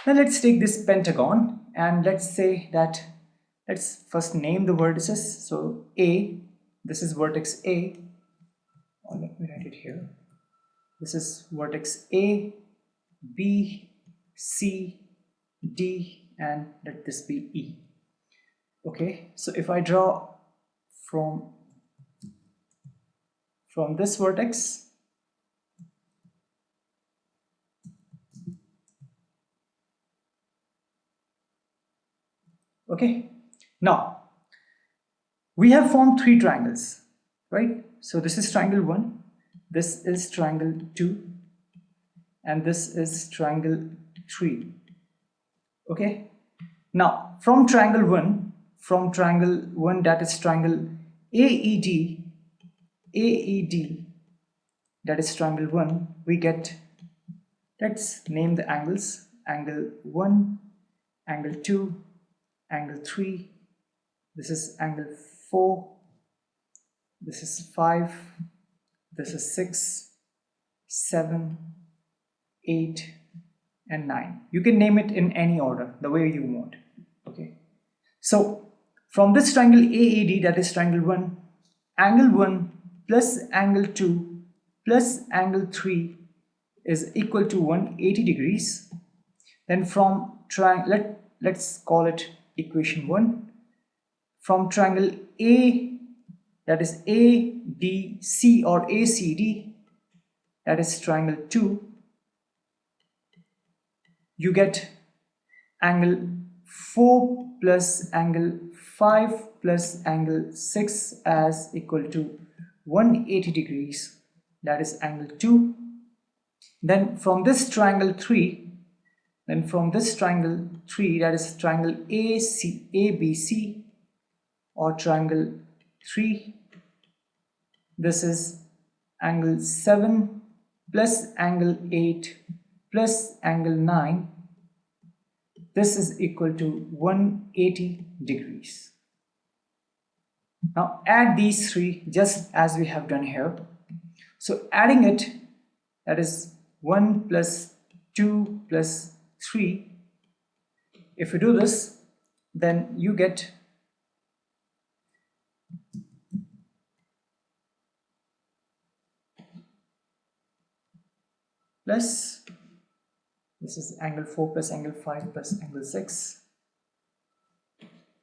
Now let's take this pentagon and let's say that, let's first name the vertices. So A, this is vertex A, or let me write it here. This is vertex A, B, C, D, and let this be E. Okay, so if I draw from this vertex, okay, now we have formed three triangles, right? So this is triangle 1, this is triangle 2, and this is triangle 3. Okay, now from triangle 1, that is triangle AED, that is triangle 1, we get, let's name the angles, angle 1, angle 2, angle 3, this is angle 4, this is 5, this is 6, 7, 8, and 9. You can name it in any order, the way you want. Okay, so from this triangle AED, that is triangle 1, angle 1 plus angle 2 plus angle 3 is equal to 180 degrees. Then from triangle, let's call it equation 1. From triangle A, that is ABC or ACD, that is triangle 2, you get angle 4 plus angle 5 plus angle 6 as equal to 180 degrees, that is angle 2. Then from this triangle 3, that is triangle ABC or triangle 3, this is angle 7 plus angle 8 plus angle 9, this is equal to 180 degrees. Now add these three just as we have done here. So adding it, that is 1 plus 2 plus 3. If you do this, then you get plus, this is angle 4 plus angle 5 plus angle 6,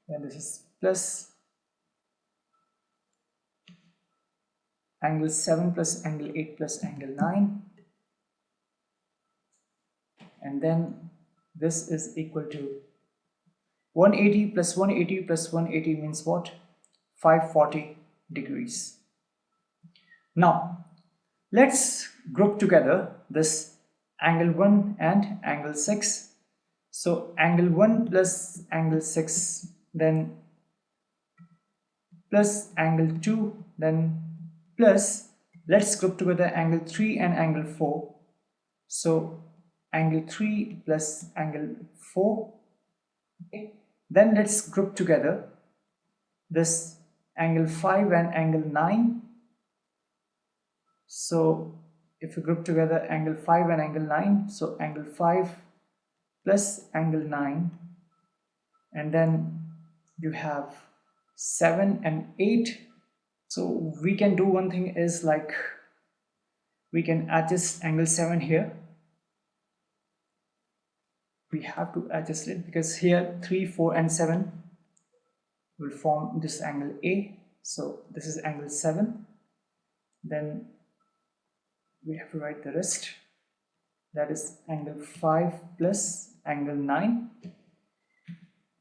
and this is plus angle 7 plus angle 8 plus angle 9, and then this is equal to 180 plus 180 plus 180 means what? 540 degrees. Now let's group together this angle 1 and angle 6. So angle 1 plus angle 6, then plus angle 2, then plus, let's group together angle 3 and angle 4. So angle 3 plus angle 4. Okay. Then let's group together this angle 5 and angle 9. So if you group together angle 5 and angle 9, so angle 5 plus angle 9, and then you have 7 and 8. So we can do one thing is like we can adjust angle 7 here. We have to adjust it because here 3, 4 and 7 will form this angle A. So this is angle 7. Then we have to write the rest, that is angle 5 plus angle 9,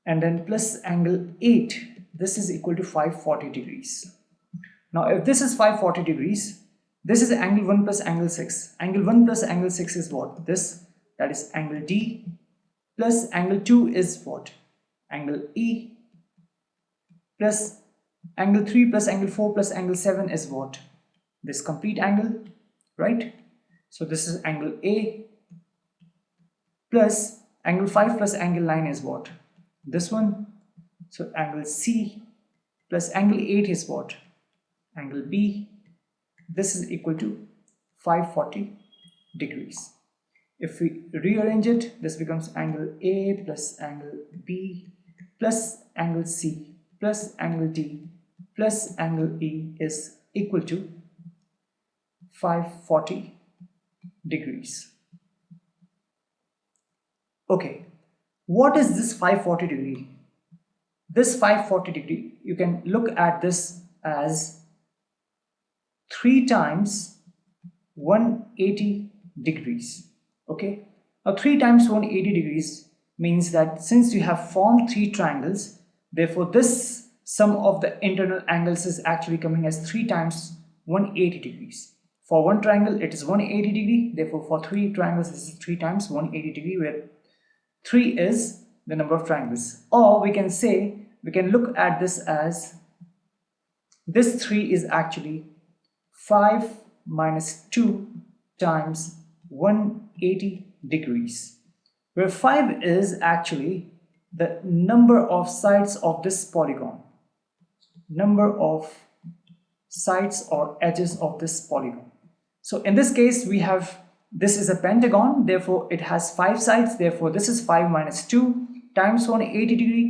and then plus angle 8, this is equal to 540 degrees. Now if this is 540 degrees, this is angle 1 plus angle 6. Angle 1 plus angle 6 is what? This, that is angle D, plus angle 2 is what? Angle E, plus angle 3 plus angle 4 plus angle 7 is what? This complete angle, right? So this is angle A, plus angle 5 plus angle 9 is what? This one. So angle C plus angle 8 is what? Angle B. This is equal to 540 degrees. If we rearrange it, this becomes angle A plus angle B plus angle C plus angle D plus angle E is equal to 540 degrees. Okay, what is this 540 degree? This 540 degree, you can look at this as 3 times 180 degrees. Okay, now 3 times 180 degrees means that since you have formed 3 triangles, therefore this sum of the internal angles is actually coming as 3 times 180 degrees. For one triangle it is 180 degree, therefore for 3 triangles this is 3 times 180 degree, where 3 is the number of triangles. Or we can say, we can look at this as this 3 is actually 5 minus 2 times 180 degrees, where 5 is actually the number of sides of this polygon, number of sides or edges of this polygon. So in this case we have, this is a pentagon, therefore it has 5 sides, therefore this is 5 minus 2 times 180 degree